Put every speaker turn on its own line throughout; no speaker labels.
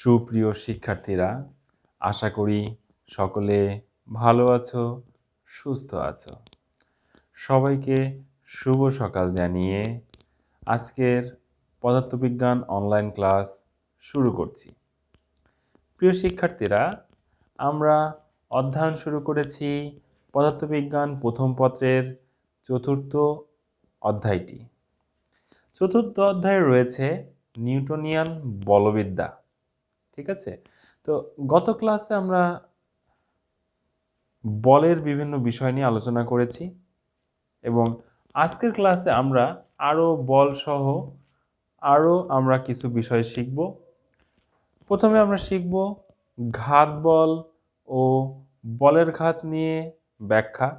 সুপ্রিয় শিক্ষার্থীরা, আশা করি সকলে ভালো আছো, সুস্থ আছো। সবাইকে শুভ সকাল জানিয়ে আজকের পদার্থবিজ্ঞান অনলাইন ক্লাস শুরু করছি। প্রিয় শিক্ষার্থীরা, আমরা অধ্যয়ন শুরু করেছি পদার্থবিজ্ঞান প্রথম পত্রের চতুর্থ অধ্যায়টি। চতুর্থ অধ্যায়ে রয়েছে নিউটনিয়ান বলবিদ্যা। ঠিক আছে, তো গত ক্লাসে আমরা বলের বিভিন্ন বিষয় নিয়ে আলোচনা করেছি এবং আজকের ক্লাসে আমরা আরও বল সহ আমরা কিছু বিষয় শিখব। প্রথমে আমরা শিখব ঘাত বল ও বলের ঘাত নিয়ে ব্যাখ্যা।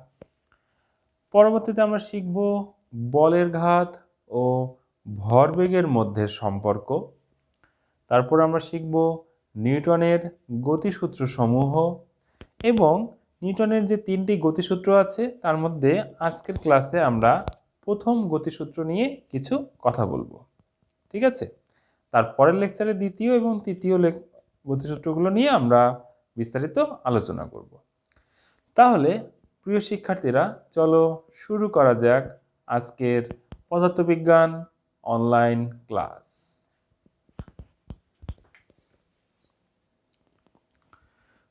পরবর্তীতে আমরা শিখব বলের ঘাত ও ভরবেগের মধ্যে সম্পর্ক। তারপর আমরা শিখব নিউটনের গতিসূত্র সমূহ এবং নিউটনের যে তিনটি গতিসূত্র আছে তার মধ্যে আজকের ক্লাসে আমরা প্রথম গতিসূত্র নিয়ে কিছু কথা বলবো। ঠিক আছে, তারপরের লেকচারে দ্বিতীয় এবং তৃতীয় গতিসূত্রগুলো নিয়ে আমরা বিস্তারিত আলোচনা করব। তাহলে প্রিয় শিক্ষার্থীরা, চলো শুরু করা যাক আজকের পদার্থবিজ্ঞান অনলাইন ক্লাস।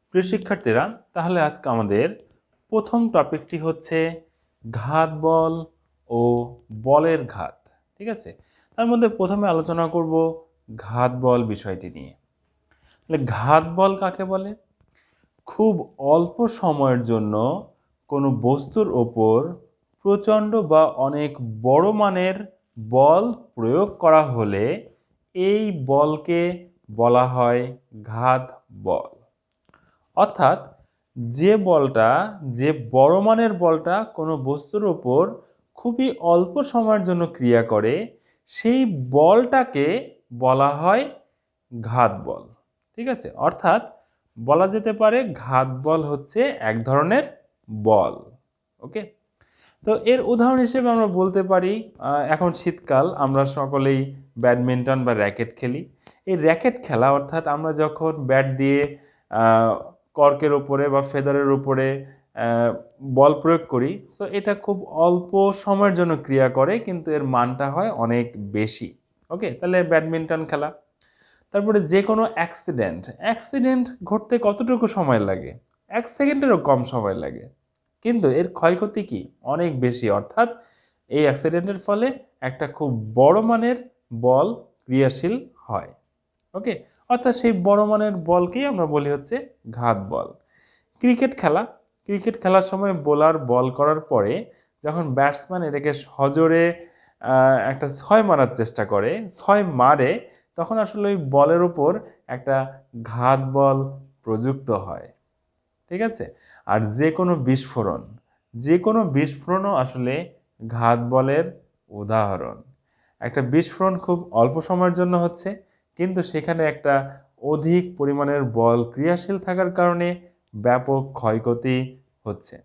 প্রিয় শিক্ষার্থীরা, তাহলে আজকে আমাদের প্রথম টপিকটি হচ্ছে ঘাত বল ও বলের ঘাত। ঠিক আছে, তার মধ্যে প্রথমে আলোচনা করব ঘাত বল বিষয়টি নিয়ে। তাহলে ঘাত বল কাকে বলে? খুব অল্প সময়ের জন্য কোনো বস্তুর ওপর প্রচণ্ড বা অনেক বড় মানের বল প্রয়োগ করা হলে এই বলকে বলা হয় ঘাত বল। অর্থাৎ যে বড় মানের বলটা কোনো বস্তুর ওপর খুবই অল্প সময়ের জন্য ক্রিয়া করে সেই বলটাকে বলা হয় ঘাত বল। ঠিক আছে, অর্থাৎ বলা যেতে পারে ঘাত বল হচ্ছে এক ধরনের বল। ওকে, তো এর উদাহরণ হিসেবে আমরা বলতে পারি এখন শীতকাল, আমরা সকলেই ব্যাডমিন্টন বা র্যাকেট খেলি। এই র্যাকেট খেলা অর্থাৎ আমরা যখন ব্যাট দিয়ে কর্কের ওপরে বা ফেদারের উপরে বল প্রয়োগ করি, সো এটা খুব অল্প সময়ের জন্য ক্রিয়া করে কিন্তু এর মানটা হয় অনেক বেশি। ওকে, তাহলে ব্যাডমিন্টন খেলা। তারপরে যে কোনো অ্যাক্সিডেন্ট ঘটতে কতটুকু সময় লাগে? 1 সেকেন্ডেরও কম সময় লাগে, কিন্তু এর ক্ষয়ক্ষতি কি অনেক বেশি। অর্থাৎ এই অ্যাক্সিডেন্টের ফলে একটা খুব বড় মানের বল ক্রিয়াশীল হয়। ওকে, অর্থাৎ সেই বড় মানের বলকেই আমরা বলি হচ্ছে ঘাত বল। ক্রিকেট খেলার সময় বোলার বল করার পরে যখন ব্যাটসম্যান এটাকে সজোরে একটা 6 মারার চেষ্টা করে, 6 মারে, তখন আসলে ওই বলের উপর একটা ঘাত বল প্রযুক্ত হয়। ঠিক আছে, আর যে কোনো বিস্ফোরণও আসলে ঘাত বলের উদাহরণ। একটা বিস্ফোরণ খুব অল্প সময়ের জন্য হচ্ছে, কিন্তু সেখানে একটা অধিক পরিমাণের বল ক্রিয়াশীল থাকার কারণে ব্যাপক ক্ষয়ক্ষতি হচ্ছে।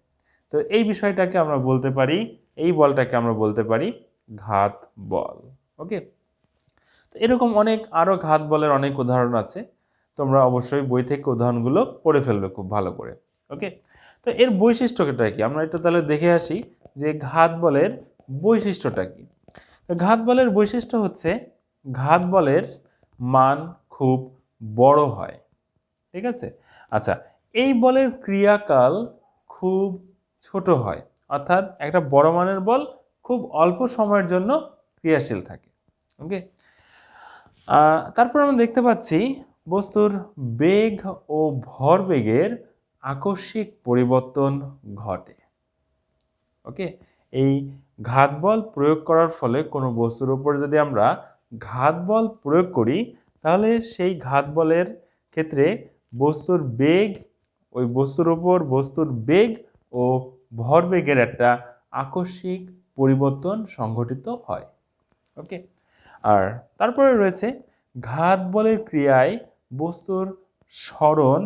তো এই বিষয়টাকে আমরা বলতে পারি, এই বলটাকে আমরা বলতে পারি ঘাত বল। ওকে, তো এরকম আরও ঘাত বলের অনেক উদাহরণ আছে, তোমরা অবশ্যই বই থেকে উদাহরণগুলো পড়ে ফেলবে খুব ভালো করে। ওকে, তো এর বৈশিষ্ট্যটা কি আমরা একটু তাহলে দেখে আসি যে ঘাত বলের বৈশিষ্ট্যটা কি। ঘাত বলের বৈশিষ্ট্য হচ্ছে ঘাত বলের মান খুব বড় হয়। ঠিক আছে, আচ্ছা, এই বলের ক্রিয়াকাল খুব ছোট হয়, অর্থাৎ একটা বড় মানের বল খুব অল্প সময়ের জন্য ক্রিয়াশীল থাকে। ওকে, তারপর আমরা দেখতে পাচ্ছি বস্তুর বেগ ও ভরবেগের আকস্মিক পরিবর্তন ঘটে। ওকে, এই ঘাত বল প্রয়োগ করার ফলে কোনো বস্তুর উপর যদি আমরা ঘাত বল প্রয়োগ করি, তাহলে সেই ঘাত বলের ক্ষেত্রে ওই বস্তুর উপর বস্তুর বেগ ও ভরবেগের একটা আকস্মিক পরিবর্তন সংঘটিত হয়। ওকে, আর তারপরে রয়েছে ঘাত বলের ক্রিয়ায় বস্তুর সরণ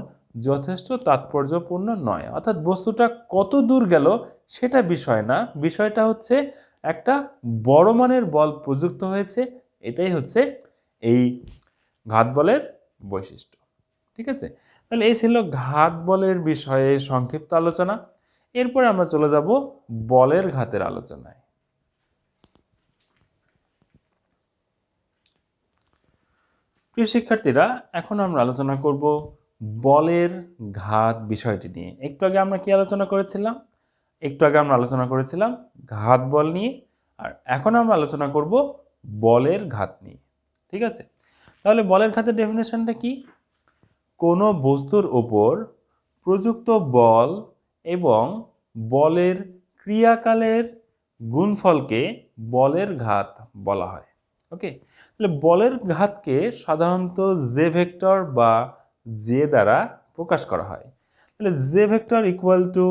যথেষ্ট তাৎপর্যপূর্ণ নয়। অর্থাৎ বস্তুটা কত দূর গেল সেটা বিষয় না, বিষয়টা হচ্ছে একটা বড় মানের বল প্রযুক্ত হয়েছে, এটাই হচ্ছে এই ঘাত বলের বৈশিষ্ট্য। ঠিক আছে, তাহলে এই ছিল ঘাত বলের বিষয়ে সংক্ষিপ্ত আলোচনা। এরপরে আমরা চলে যাব বলের ঘাতের আলোচনায়। প্রিয় শিক্ষার্থীরা, এখন আমরা আলোচনা করব বলের ঘাত বিষয়টি নিয়ে। একটু আগে আমরা কি আলোচনা করেছিলাম? ঘাত বল নিয়ে, আর এখন আমরা আলোচনা করব বলের ঘাত নিয়ে। ঠিক আছে, তাহলে বলের ঘাতের ডেফিনেশনটা কি? কোনো বস্তুর উপর প্রযুক্ত বল এবং বলের ক্রিয়াকালের গুণফলকে বলের ঘাত বলা হয়। ওকে, তাহলে বলের ঘাতকে সাধারণত জে ভেক্টর বা জে দ্বারা প্রকাশ করা হয়। তাহলে জে ভেক্টর ইকুয়াল টু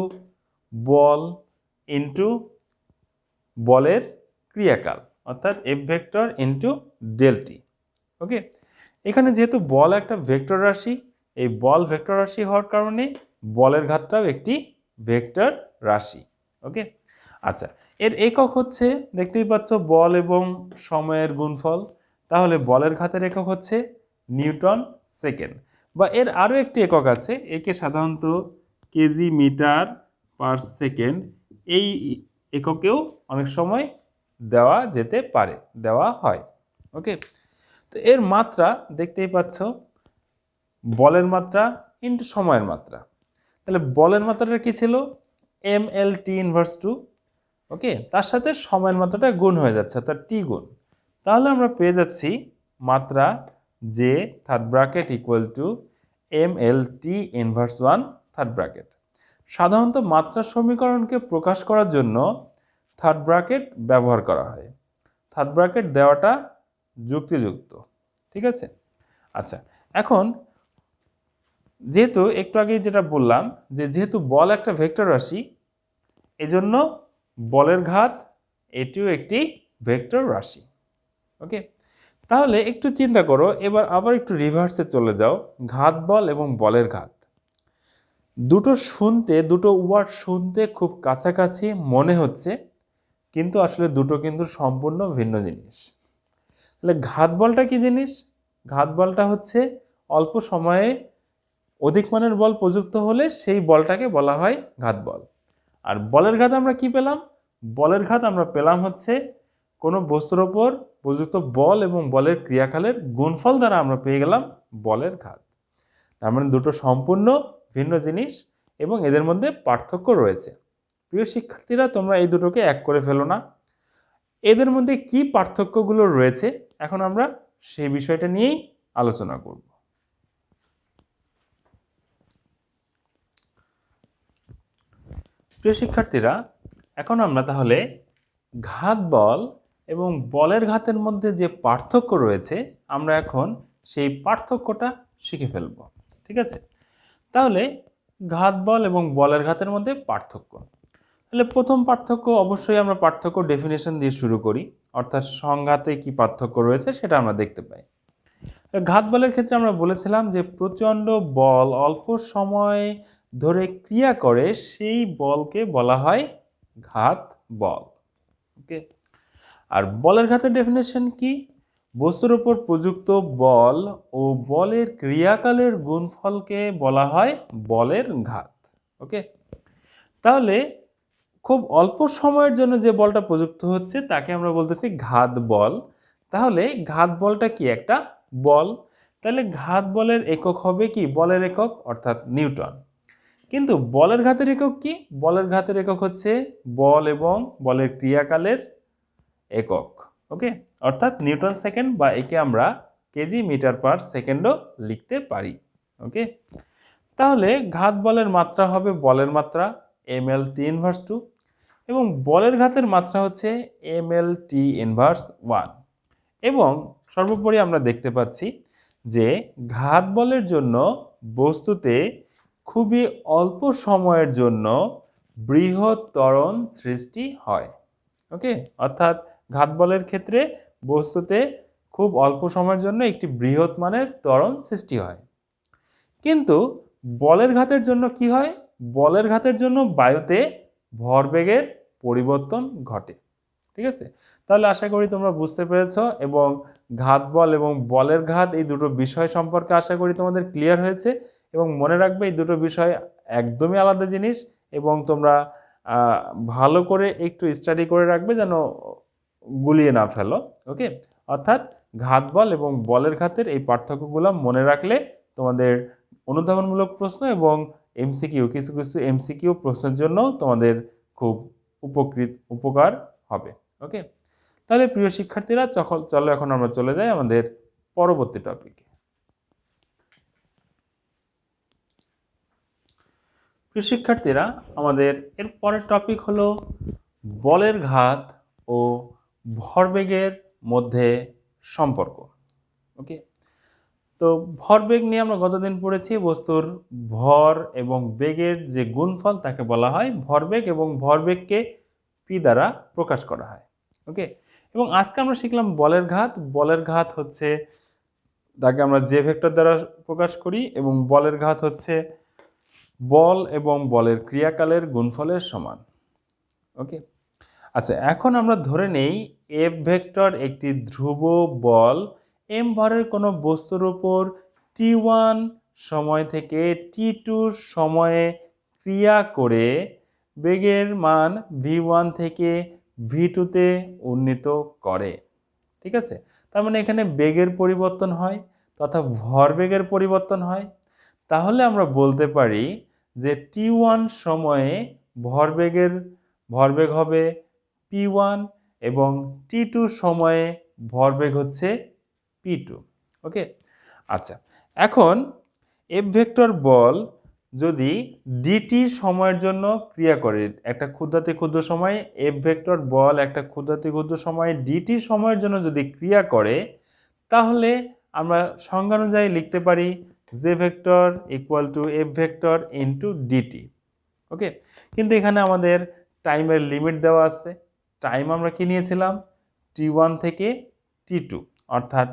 বল ইন্টু বলের ক্রিয়াকাল, অর্থাৎ F vector into del T. Okay, এখানে যেহেতু বল একটা ভেক্টর রাশি, এই বল ভেক্টর রাশি হওয়ার কারণে বলের ঘাতটাও একটি ভেক্টর রাশি। ওকে, আচ্ছা, এর একক হচ্ছে, দেখতেই পাচ্ছ, বল এবং সময়ের গুণফল। তাহলে বলের ঘাতের একক হচ্ছে নিউটন সেকেন্ড, বা এর আরও একটি একক আছে, একে সাধারণত কেজি মিটার পার সেকেন্ড, এই এককেও অনেক সময় দেওয়া যেতে পারে, দেওয়া হয়। ওকে, তো এর মাত্রা দেখতেই পাচ্ছ, বলের মাত্রা ইন্টু সময়ের মাত্রা। তাহলে বলের মাত্রাটা কি ছিল? M L T inverse two. Okay, তার সাথে সময়ের মাত্রাটা গুণ হয়ে যাচ্ছে, অর্থাৎ টি গুণ। তাহলে আমরা পেয়ে যাচ্ছি মাত্রা J third bracket equal to M L T inverse one third bracket. সাধারণত মাত্রা সমীকরণকে প্রকাশ করার জন্য থার্ড ব্র্যাকেট ব্যবহার করা হয়। থার্ড ব্র্যাকেট দেওয়াটা যুক্তিযুক্ত। ঠিক আছে, আচ্ছা, এখন যেহেতু একটু আগেই যেটা বললাম যে যেহেতু বল একটা ভেক্টর রাশি, এজন্য বলের ঘাত এটিও একটি ভেক্টর রাশি। ওকে, তাহলে একটু চিন্তা করো, এবার আবার একটু রিভার্সে চলে যাও। ঘাত বল এবং বলের ঘাত দুটো ওয়ার্ড শুনতে খুব কাছাকাছি মনে হচ্ছে, কিন্তু আসলে দুটো কিন্তু সম্পূর্ণ ভিন্ন জিনিস। তাহলে ঘাত বলটা কি জিনিস? ঘাত বলটা হচ্ছে অল্প সময়ে অধিক মানের বল প্রযুক্ত হলে সেই বলটাকে বলা হয় ঘাত বল। আর বলের ঘাত আমরা কি পেলাম? বলের ঘাত আমরা পেলাম হচ্ছে কোনো বস্তুর ওপর প্রযুক্ত বল এবং বলের ক্রিয়াকালের গুণফল দ্বারা আমরা পেয়ে গেলাম বলের ঘাত। তার মানে দুটো সম্পূর্ণ ভিন্ন জিনিস এবং এদের মধ্যে পার্থক্য রয়েছে। প্রিয় শিক্ষার্থীরা, তোমরা এই দুটোকে এক করে ফেলো না। এদের মধ্যে কি পার্থক্যগুলো রয়েছে, এখন আমরা সেই বিষয়টা নিয়েই আলোচনা করব। প্রিয় শিক্ষার্থীরা, এখন আমরা তাহলে ঘাত বল এবং বলের ঘাতের মধ্যে যে পার্থক্য রয়েছে, আমরা এখন সেই পার্থক্যটা শিখে ফেলব। ঠিক আছে, তাহলে ঘাত বল এবং বলের ঘাতের মধ্যে পার্থক্য। তাহলে প্রথম পার্থক্য, অবশ্যই আমরা পার্থক্য ডেফিনেশন দিয়ে শুরু করি, অর্থাৎ সংঘাতে কি পার্থক্য রয়েছে সেটা আমরা দেখতে পাই। ঘাত বলের ক্ষেত্রে আমরা বলেছিলাম যে প্রচণ্ড বল অল্প সময় ধরে ক্রিয়া করে, সেই বলকে বলা হয় ঘাত বল। ওকে, আর বলের ঘাতের ডেফিনেশন কি? বস্তুর উপর প্রযুক্ত বল ও বলের ক্রিয়াকালের গুণফলকে বলা হয় বলের ঘাত। ওকে, তাহলে খুব অল্প সময়ের জন্য যে বলটা প্রযুক্ত হচ্ছে তাকে আমরা বলতেছি ঘাত বল। তাহলে ঘাত বলটা কি? একটা বল। তাহলে ঘাত বলের একক হবে কি? বলের একক, অর্থাৎ নিউটন। কিন্তু বলের ঘাতের একক কি? বলের ঘাতের একক হচ্ছে বল এবং বলের ক্রিয়াকালের একক। ওকে, অর্থাৎ নিউটন সেকেন্ড, বা একে আমরা কেজি মিটার পার সেকেন্ডও লিখতে পারি। ওকে, তাহলে ঘাত বলের মাত্রা হবে বলের মাত্রা M L T inverse two, এবং বলের ঘাতের মাত্রা হচ্ছে M L T inverse one. এবং সর্বোপরি আমরা দেখতে পাচ্ছি যে ঘাত বলের জন্য বস্তুতে খুবই অল্প সময়ের জন্য বৃহৎ ত্বরণ সৃষ্টি হয়। ওকে, অর্থাৎ ঘাত বলের ক্ষেত্রে বস্তুতে খুব অল্প সময়ের জন্য একটি বৃহৎ মানের ত্বরণ সৃষ্টি হয়। কিন্তু বলের ঘাতের জন্য কি হয়? বলের ঘাতের জন্য বায়ুতে ভরবেগের পরিবর্তন ঘটে। ঠিক আছে, তাহলে আশা করি তোমরা বুঝতে পেরেছো এবং ঘাত বল এবং বলের ঘাত এই দুটো বিষয় সম্পর্কে আশা করি তোমাদের ক্লিয়ার হয়েছে। এবং মনে রাখবে এই দুটো বিষয় একদমই আলাদা জিনিস এবং তোমরা ভালো করে একটু স্টাডি করে রাখবে যেন গুলিয়ে না ফেলো। ওকে, অর্থাৎ ঘাত বল এবং বলের ঘাতের এই পার্থক্যগুলো মনে রাখলে তোমাদের অনুধাবনমূলক প্রশ্ন এবং এমসিকিউ কিছু কিছু এমসিকিউ প্রশ্নের জন্য তোমাদের খুব উপকার হবে। ওকে, তাহলে প্রিয় শিক্ষার্থীরা চলো এখন আমরা চলে যাই আমাদের পরবর্তী টপিকে। প্রিয় শিক্ষার্থীরা, আমাদের এর পরের টপিক হলো বলের ঘাত ও ভরবেগের মধ্যে সম্পর্ক। ওকে, তো ভরবেগ নিয়ে আমরা গতদিন পড়েছি বস্তুর ভর এবং বেগের যে গুণফল তাকে বলা হয় ভরবেগ এবং ভরবেগকে পি দ্বারা প্রকাশ করা হয়। ওকে, এবং আজকে আমরা শিখলাম বলের ঘাত। বলের ঘাত হচ্ছে তাকে আমরা জে ভেক্টর দ্বারা প্রকাশ করি এবং বলের ঘাত হচ্ছে বল এবং বলের ক্রিয়াকালের গুণফলের সমান। ওকে, আচ্ছা, এখন আমরা ধরে নেই এফ ভেক্টর একটি ধ্রুব বল এম ভরের কোনো বস্তুর উপর t1 সময় থেকে t2 সময়ে ক্রিয়া করে বেগের মান v1 থেকে v2-তে উন্নীত করে। ঠিক আছে, তার মানে এখানে বেগের পরিবর্তন হয় তথা ভরবেগের পরিবর্তন হয়। তাহলে আমরা বলতে পারি যে t1 সময়ে ভরবেগ হবে p1 এবং t2 সময়ে ভরবেগ হচ্ছে p2। ওকে, আচ্ছা, এখন এফ ভেক্টর বল যদি ডিটি সময়ের জন্য ক্রিয়া করে, একটা ক্ষুদ্রাতি ক্ষুদ্র সময়ে এফ ভেক্টর বল একটা ক্ষুদ্রাতি ক্ষুদ্র সময়ে ডিটি সময়ের জন্য যদি ক্রিয়া করে, তাহলে আমরা সংজ্ঞা অনুযায়ী লিখতে পারি J vector equal to F vector into DT. Okay, কিন্তু এখানে আমাদের টাইমের লিমিট দেওয়া আছে। টাইম আমরা কি নিয়েছিলাম t1 থেকে t2, অর্থাৎ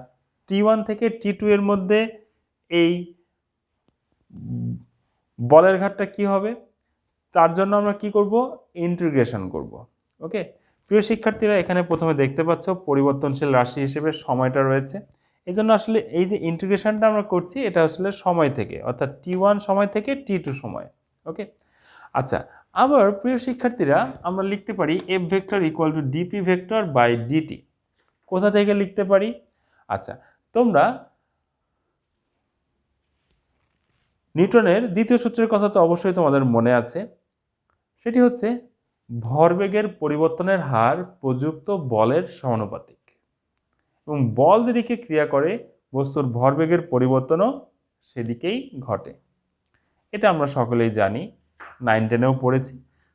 t1 থেকে t2 এর মধ্যে এই বলের ঘাতটা কি হবে, তার জন্য আমরা কি করব, ইন্টিগ্রেশন করব। ওকে, প্রিয় শিক্ষার্থীরা, এখানে প্রথমে দেখতে পাচ্ছ পরিবর্তনশীল রাশি হিসেবে সময়টা রয়েছে। এই জন্য আসলে এই যে ইন্টিগ্রেশনটা আমরা করছি এটা আসলে সময় থেকে, অর্থাৎ t1 সময় থেকে t2 সময়। ওকে, আচ্ছা, আবার প্রিয় শিক্ষার্থীরা আমরা লিখতে পারি F vector equal to DP vector by DT. কোথা থেকে লিখতে পারি? আচ্ছা, তোমরা নিউটনের দ্বিতীয় সূত্রের কথা তো অবশ্যই তোমাদের মনে আছে, সেটি হচ্ছে ভরবেগের পরিবর্তনের হার প্রযুক্ত বলের সমানুপাতিক এবং বল যেদিকে ক্রিয়া করে বস্তুর ভরবেগের পরিবর্তনও সেদিকেই ঘটে। এটা আমরা সকলেই জানি, 9-10-এও পড়েছি।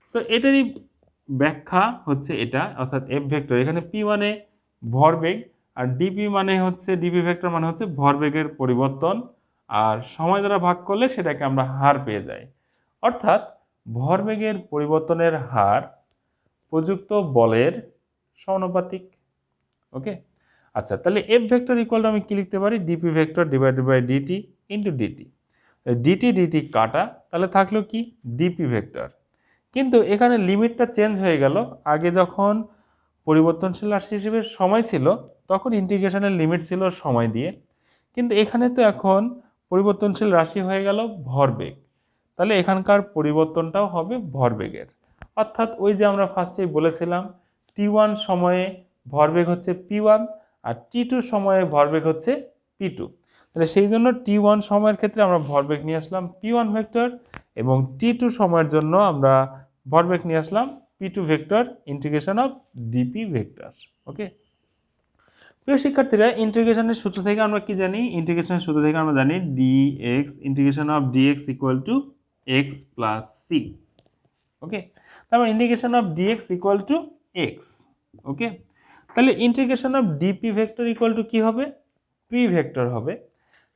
সো এটারই ব্যাখ্যা হচ্ছে এটা, অর্থাৎ এফ ভেক্টর এখানে পি মানে ভরবেগ আর ডিপি মানে হচ্ছে ডিপি ভেক্টর মানে হচ্ছে ভরবেগের পরিবর্তন, আর সময় দ্বারা ভাগ করলে সেটাকে আমরা হার পেয়ে যাই। অর্থাৎ ভরবেগের পরিবর্তনের হার প্রযুক্ত বলের সমানুপাতিক। ওকে, আচ্ছা, তাহলে এফ ভেক্টর ইকুয়াল আমি কি লিখতে পারি, DP vector divided by DT into DT. DT DT কাটা, তাহলে থাকলো কি ডিপি ভেক্টর। কিন্তু এখানে লিমিটটা চেঞ্জ হয়ে গেল। আগে যখন পরিবর্তনশীল রাশি হিসেবে সময় ছিল তখন ইন্টিগ্রেশনের লিমিট ছিল সময় দিয়ে, কিন্তু এখানে তো এখন পরিবর্তনশীল রাশি হয়ে গেল ভরবেগ, তাহলে এখানকার পরিবর্তনটাও হবে ভরবেগের। অর্থাৎ ওই যে আমরা ফার্স্টেই বলেছিলাম t1 সময়ে ভরবেগ হচ্ছে p1 আর t2 সময়ে ভরবেগ হচ্ছে p2, তাহলে সেই জন্য t1 সময়ের ক্ষেত্রে আমরা ভরবেগ নিয়ে আসলাম p1 ভেক্টর এবং t2 সময়ের জন্য আমরা ভরবেগ নিয়ে আসলাম p2 vector integration of DP vector. Okay, প্রিয় শিক্ষার্থীরা, ইন্টিগ্রেশনের সূত্র থেকে আমরা কি জানি, ইন্টিগ্রেশনের সূত্র থেকে আমরা জানি dx integration of dx equal to x plus C. Okay, তারপর integration of dx equal to x। Okay, তাহলে integration of DP vector equal to কি হবে, পি ভেক্টর হবে।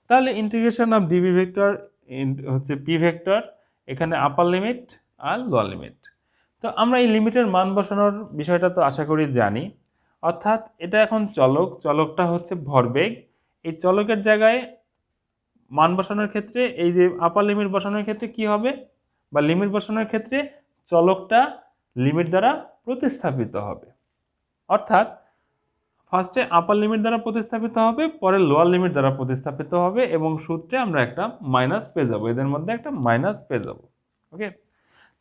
তাহলে ইন্টিগ্রেশন অফ ডিপি ভেক্টর হচ্ছে পি ভেক্টর, এখানে upper limit আর lower limit. তো আমরা এই লিমিটের মান বসানোর বিষয়টা তো আশা করি জানি, অর্থাৎ এটা এখন চলকটা হচ্ছে ভরবেগ। এই চলকের জায়গায় মান বসানোর ক্ষেত্রে এই যে আপার লিমিট বসানোর ক্ষেত্রে কি হবে, বা লিমিট বসানোর ক্ষেত্রে চলকটা লিমিট দ্বারা প্রতিস্থাপিত হবে। অর্থাৎ ফার্স্টে আপার লিমিট দ্বারা প্রতিস্থাপিত হবে, পরে লোয়ার লিমিট দ্বারা প্রতিস্থাপিত হবে এবং সূত্রে আমরা একটা মাইনাস পেয়ে যাবো, এদের মধ্যে একটা মাইনাস পেয়ে যাবো। ওকে,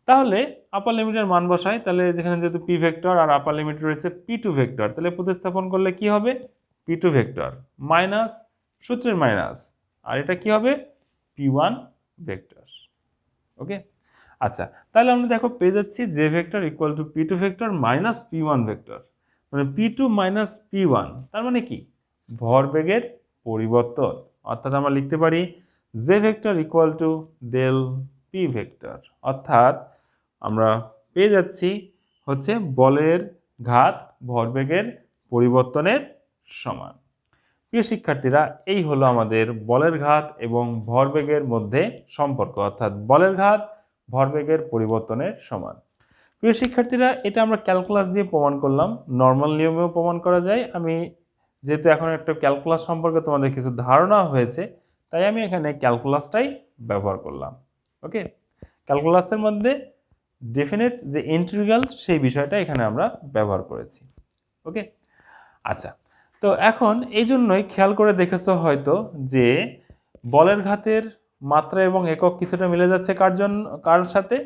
তাহলে আপার লিমিটের মান বসাই, তাহলে যেখানে যেহেতু পি ভেক্টর আর আপার লিমিট রয়েছে পি2 ভেক্টর, তাহলে প্রতিস্থাপন করলে কি হবে, পি2 ভেক্টর মাইনাস সূত্রের মাইনাস, আর এটা কি হবে পি1 ভেক্টর। ওকে, আচ্ছা, তাহলে আমরা দেখো পেয়ে যাচ্ছি J vector equal to P two vector minus P one vector, মানে পি2 মাইনাস পি1, তার মানে কি ভরবেগের পরিবর্তন। অর্থাৎ আমরা লিখতে পারি J vector equal to del P vector, অর্থাৎ আমরা পেয়ে যাচ্ছি হচ্ছে বলের ঘাত ভরবেগের পরিবর্তনের সমান। প্রিয় শিক্ষার্থীরা, এই হলো আমাদের বলের ঘাত এবং ভরবেগের মধ্যে সম্পর্ক, অর্থাৎ বলের ঘাত ভরবেগের পরিবর্তনের সমান। প্রিয় শিক্ষার্থীরা, এটা আমরা ক্যালকুলাস দিয়ে প্রমাণ করলাম, নর্মাল নিয়মেও প্রমাণ করা যায়। আমি যেহেতু এখন একটা ক্যালকুলাস সম্পর্কে তোমাদের কিছু ধারণা হয়েছে, তাই আমি এখানে ক্যালকুলাসটাই ব্যবহার করলাম। ওকে, ক্যালকুলাসের মধ্যে ডেফিনেট যে ইন্টিগ্রাল সেই বিষয়টা এখানে আমরা ব্যবহার করেছি। ওকে, আচ্ছা, তো এখন এই জন্যই খেয়াল করে দেখেছো হয়তো যে বলের ঘাতের মাত্রা এবং একক কিছুটা মিলে যাচ্ছে কার সাথে,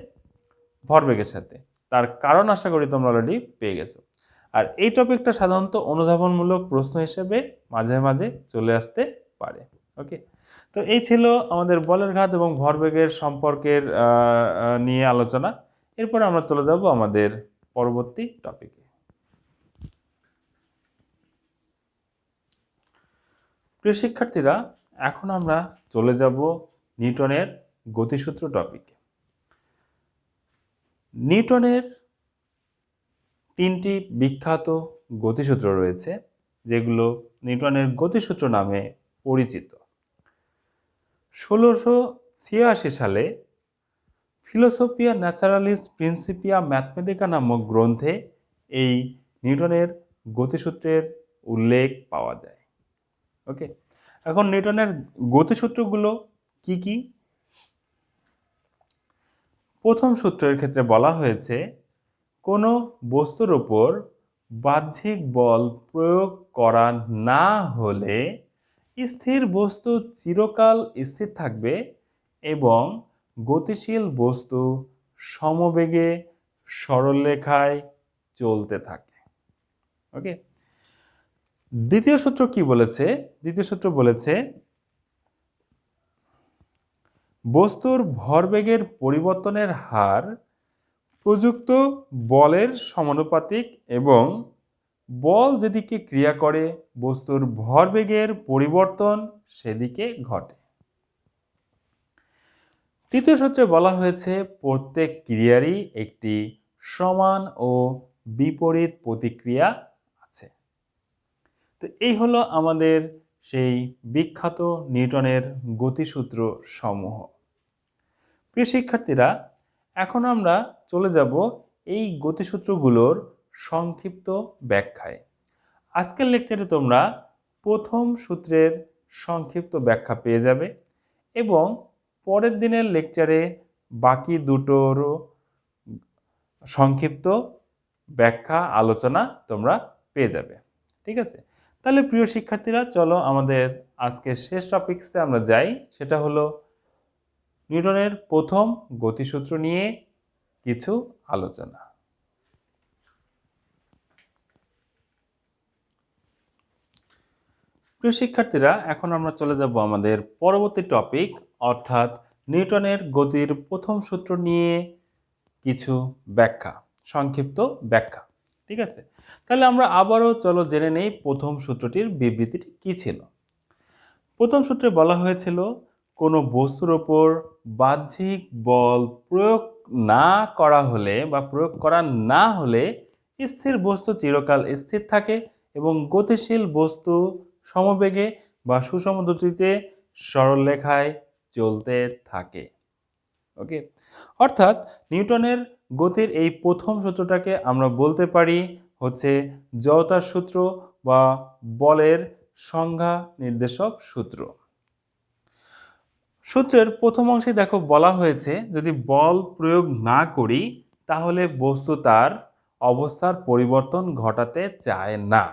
ভরবেগের সাথে। তার কারণ আশা করি তোমরা অলরেডি পেয়ে গেছো। আর এই টপিকটা সাধারণত অনুধাবনমূলক প্রশ্ন হিসেবে মাঝে মাঝে চলে আসতে পারে। ওকে, তো এই ছিল আমাদের বলের ঘাত এবং ভরবেগের সম্পর্কের নিয়ে আলোচনা। এরপর আমরা চলে যাব আমাদের পরবর্তী টপিকে। প্রিয় শিক্ষার্থীরা, এখন আমরা চলে যাব নিউটনের গতিসূত্র টপিকে। নিউটনের তিনটি বিখ্যাত গতিসূত্র রয়েছে, যেগুলো নিউটনের গতিসূত্র নামে পরিচিত। 1686 সালে ফিলোসোফিয়া ন্যাচারালিস প্রিন্সিপিয়া ম্যাথমেটিকা নামক গ্রন্থে এই নিউটনের গতিসূত্রের উল্লেখ পাওয়া যায়। ওকে, এখন নিউটনের গতিসূত্রগুলো কি কি? প্রথম সূত্রের ক্ষেত্রে বলা হয়েছে কোনো বস্তুর ওপর বাহ্যিক বল প্রয়োগ করা না হলে স্থির বস্তু চিরকাল স্থির থাকবে এবং গতিশীল বস্তু সমবেগে সরলরেখায় চলতে থাকে। ওকে, দ্বিতীয় সূত্র কি বলেছে? দ্বিতীয় সূত্র বলেছে বস্তুর ভরবেগের পরিবর্তনের হার প্রযুক্ত বলের সমানুপাতিক এবং বল যেদিকে ক্রিয়া করে বস্তুর ভরবেগের পরিবর্তন সেদিকে ঘটে। তৃতীয় সূত্রে বলা হয়েছে প্রত্যেক ক্রিয়ারই একটি সমান ও বিপরীত প্রতিক্রিয়া আছে। তো এই হলো আমাদের সেই বিখ্যাত নিউটনের গতিসূত্র সমূহ। প্রিয় শিক্ষার্থীরা, এখন আমরা চলে যাব এই গতিসূত্রগুলোর সংক্ষিপ্ত ব্যাখ্যায়। আজকের লেকচারে তোমরা প্রথম সূত্রের সংক্ষিপ্ত ব্যাখ্যা পেয়ে যাবে এবং পরের দিনের লেকচারে বাকি দুটোরও সংক্ষিপ্ত ব্যাখ্যা আলোচনা তোমরা পেয়ে যাবে। ঠিক আছে, তাহলে প্রিয় শিক্ষার্থীরা, চলো আমাদের আজকের শেষ টপিকসে আমরা যাই। সেটা হলো নিউটনের প্রথম গতিসূত্র নিয়ে কিছু আলোচনা। প্রিয় শিক্ষার্থীরা, এখন আমরা চলে যাব আমাদের পরবর্তী টপিক, অর্থাৎ নিউটনের গতির প্রথম সূত্র নিয়ে কিছু ব্যাখ্যা, সংক্ষিপ্ত ব্যাখ্যা। ঠিক আছে, তাহলে আমরা আবারও চলো জেনে নেই প্রথম সূত্রটির বিবৃতিটি কী ছিল। প্রথম সূত্রে বলা হয়েছিল কোনো বস্তুর ওপর বাহ্যিক বল প্রয়োগ না করা হলে বা প্রয়োগ করা না হলে স্থির বস্তু চিরকাল স্থির থাকে এবং গতিশীল বস্তু সমবেগে বা সুষম দ্রুতিতে সরলরেখায় চলতে থাকে। ওকে, অর্থাৎ নিউটনের গতির এই প্রথম সূত্রটাকে আমরা বলতে পারি হচ্ছে জড়তার সূত্র বা বলের সংজ্ঞা নির্দেশক সূত্র। সূত্রের প্রথম অংশে দেখো বলা হয়েছে যদি বল প্রয়োগ না করি তাহলে বস্তু তার অবস্থার পরিবর্তন ঘটাতে চায় না।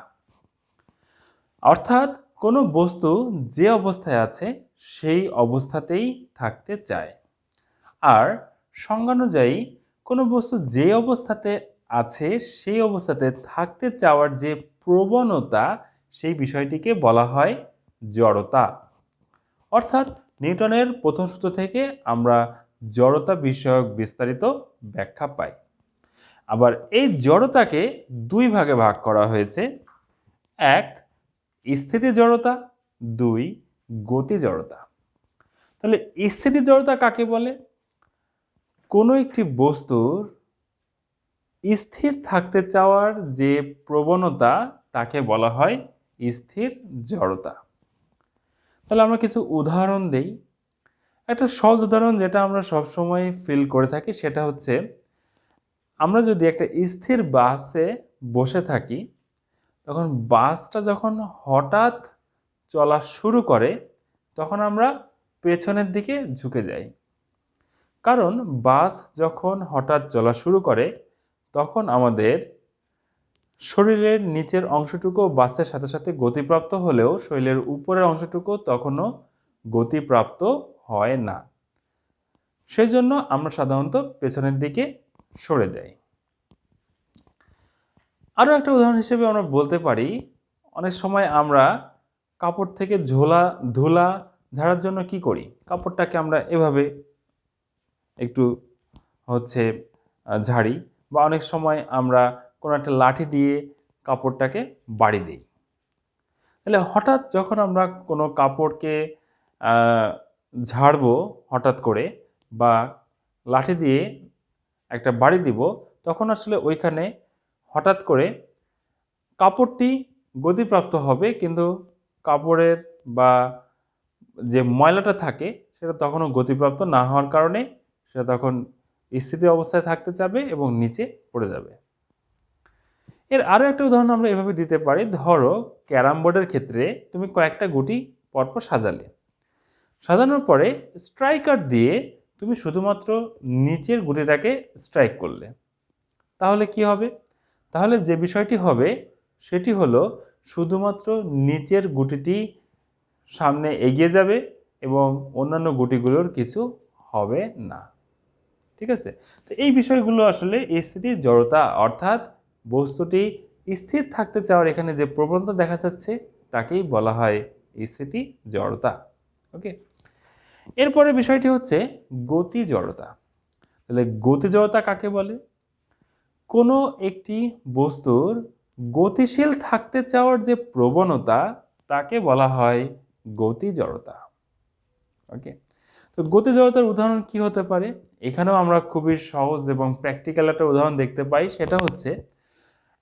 অর্থাৎ কোনো বস্তু যে অবস্থায় আছে সেই অবস্থাতেই থাকতে চায়। আর সংজ্ঞানুযায়ী কোনো বস্তু যে অবস্থাতে আছে সেই অবস্থাতে থাকতে চাওয়ার যে প্রবণতা, সেই বিষয়টিকে বলা হয় জড়তা। অর্থাৎ নিউটনের প্রথম সূত্র থেকে আমরা জড়তা বিষয়ক বিস্তারিত ব্যাখ্যা পাই। আবার এই জড়তাকে দুই ভাগে ভাগ করা হয়েছে: এক, স্থিতি জড়তা; দুই, গতি জড়তা। তাহলে স্থিতি জড়তা কাকে বলে? কোনো একটি বস্তুর স্থির থাকতে চাওয়ার যে প্রবণতা তাকে বলা হয় স্থির জড়তা। তাহলে আমরা কিছু উদাহরণ দেই। একটা সহজ উদাহরণ যেটা আমরা সবসময় ফিল করে থাকি সেটা হচ্ছে, আমরা যদি একটা স্থির বাসে বসে থাকি, তখন বাসটা যখন হঠাৎ চলা শুরু করে তখন আমরা পেছনের দিকে ঝুঁকে যাই। কারণ বাস যখন হঠাৎ চলা শুরু করে তখন আমাদের শরীরের নিচের অংশটুকু বাসের সাথে সাথে গতিপ্রাপ্ত হলেও শরীরের উপরের অংশটুকু তখনও গতিপ্রাপ্ত হয় না। সেজন্য আমরা সাধারণত পেছনের দিকে সরে যাই। আরও একটা উদাহরণ হিসেবে আমরা বলতে পারি, অনেক সময় আমরা কাপড় থেকে ধুলা ঝাড়ার জন্য কি করি? কাপড়টাকে আমরা এভাবে একটু ঝাড়ি, বা অনেক সময় আমরা কোনো একটা লাঠি দিয়ে কাপড়টাকে বাড়ি দিই। তাহলে হঠাৎ যখন আমরা কোনো কাপড়কে ঝাড়বো হঠাৎ করে, বা লাঠি দিয়ে একটা বাড়ি দিব, তখন আসলে ওইখানে হঠাৎ করে কাপড়টি গতিপ্রাপ্ত হবে, কিন্তু কাপড়ের বা যে ময়লাটা থাকে সেটা তখনও গতিপ্রাপ্ত না হওয়ার কারণে সেটা তখন স্থিতি অবস্থায় থাকতে চাবে এবং নিচে পড়ে যাবে। এর আরও একটা উদাহরণ আমরা এভাবে দিতে পারি। ধরো ক্যারাম বোর্ডের ক্ষেত্রে তুমি কয়েকটা গুটি পরপর সাজালে, সাজানোর পরে স্ট্রাইকার দিয়ে তুমি শুধুমাত্র নিচের গুটিটাকে স্ট্রাইক করলে, তাহলে কি হবে? তাহলে যে বিষয়টি হবে সেটি হলো শুধুমাত্র নিচের গুটিটি সামনে এগিয়ে যাবে এবং অন্যান্য গুটিগুলোর কিছু হবে না। ঠিক আছে? তো এই বিষয়গুলো আসলে স্থিতি জড়তা, অর্থাৎ বস্তুটি স্থির থাকতে চাওয়ার এখানে যে প্রবণতা দেখা যাচ্ছে তাকেই বলা হয় স্থিতি জড়তা। ওকে, এরপরে বিষয়টি হচ্ছে গতি জড়তা। তাহলে গতি জড়তা কাকে বলে? কোনো একটি বস্তুর গতিশীল থাকতে চাওয়ার যে প্রবণতা তাকে বলা হয় গতি জড়তা। ওকে, তো গতি জড়তার উদাহরণ কি হতে পারে? এখানেও আমরা খুবই সহজ এবং প্র্যাকটিক্যাল একটা উদাহরণ দেখতে পাই। সেটা হচ্ছে,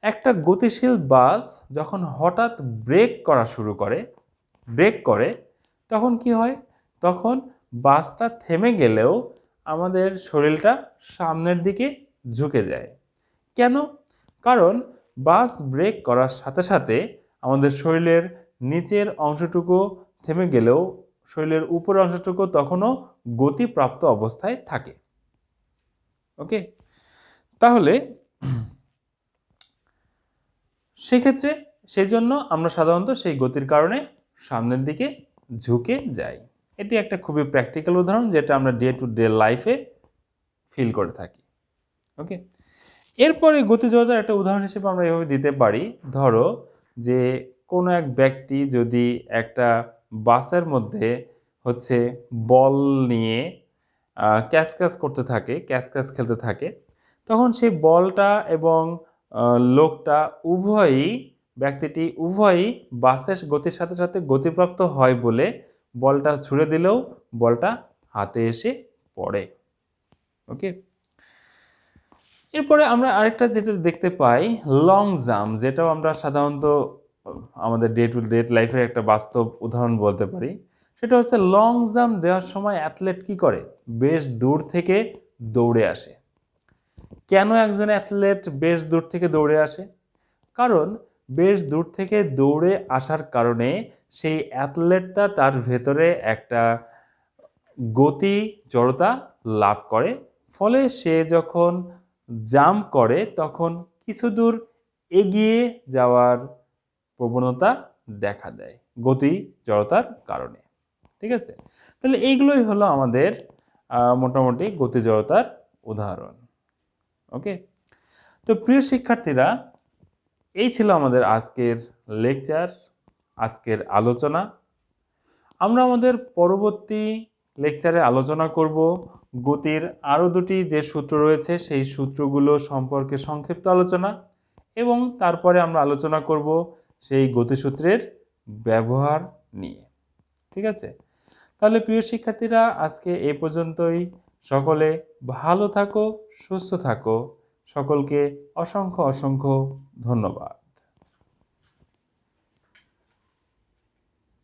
একটা গতিশীল বাস যখন হঠাৎ ব্রেক করে তখন কি হয়? তখন বাসটা থেমে গেলেও আমাদের শরীরটা সামনের দিকে ঝুঁকে যায়। কেন? কারণ বাস ব্রেক করার সাথে সাথে আমাদের শরীরের নিচের অংশটুকু থেমে গেলেও শরীরের উপরের অংশটুকু তখনও গতিপ্রাপ্ত অবস্থায় থাকে। ওকে, তাহলে সেক্ষেত্রে সেই জন্য আমরা সাধারণত সেই গতির কারণে সামনের দিকে ঝুঁকে যাই। এটি একটা খুবই প্র্যাকটিক্যাল উদাহরণ যেটা আমরা ডে টু ডে লাইফে ফিল করে থাকি। ওকে, এরপরে গতি জড়তার একটা উদাহরণ হিসেবে আমরা এভাবে দিতে পারি। ধরো যে কোনো এক ব্যক্তি যদি একটা বাসের মধ্যে বল নিয়ে ক্যাচ করতে থাকে, ক্যাচ খেলতে থাকে, তখন সেই বলটা এবং লোকটা ব্যক্তিটি উভয়ই বাসের গতির সাথে সাথে গতিপ্রাপ্ত হয় বলে বলটা ছুঁড়ে দিলেও বলটা হাতে এসে পড়ে। ওকে, এরপরে আমরা আরেকটা যেটা দেখতে পাই, লং জাম্প, যেটাও আমরা সাধারণত আমাদের ডে টু ডে লাইফের একটা বাস্তব উদাহরণ বলতে পারি। সেটা হচ্ছে, লং জাম্প দেওয়ার সময় অ্যাথলেট কি করে? বেশ দূর থেকে দৌড়ে আসে। কেন একজন অ্যাথলেট বেশ দূর থেকে দৌড়ে আসে? কারণ বেশ দূর থেকে দৌড়ে আসার কারণে সেই অ্যাথলেটটা তার ভেতরে একটা গতি জড়তা লাভ করে, ফলে সে যখন জাম্প করে তখন কিছু দূর এগিয়ে যাওয়ার প্রবণতা দেখা দেয় গতি জড়তার কারণে। ঠিক আছে, তাহলে এইগুলোই হলো আমাদের মোটামুটি গতি জড়তার উদাহরণ। ওকে, তো প্রিয় শিক্ষার্থীরা, এই ছিল আমাদের আজকের লেকচার, আজকের আলোচনা। আমরা আমাদের পরবর্তী লেকচারে আলোচনা করব গতির আরও দুটি যে সূত্র রয়েছে সেই সূত্রগুলো সম্পর্কে সংক্ষিপ্ত আলোচনা, এবং তারপরে আমরা আলোচনা করব সেই গতিসূত্রের ব্যবহার নিয়ে। ঠিক আছে, তাহলে প্রিয় শিক্ষার্থীরা, আজকে এই পর্যন্তই। সকলে ভালো থাকো, সুস্থ থাকো। সকলকে অসংখ্য অসংখ্য ধন্যবাদ।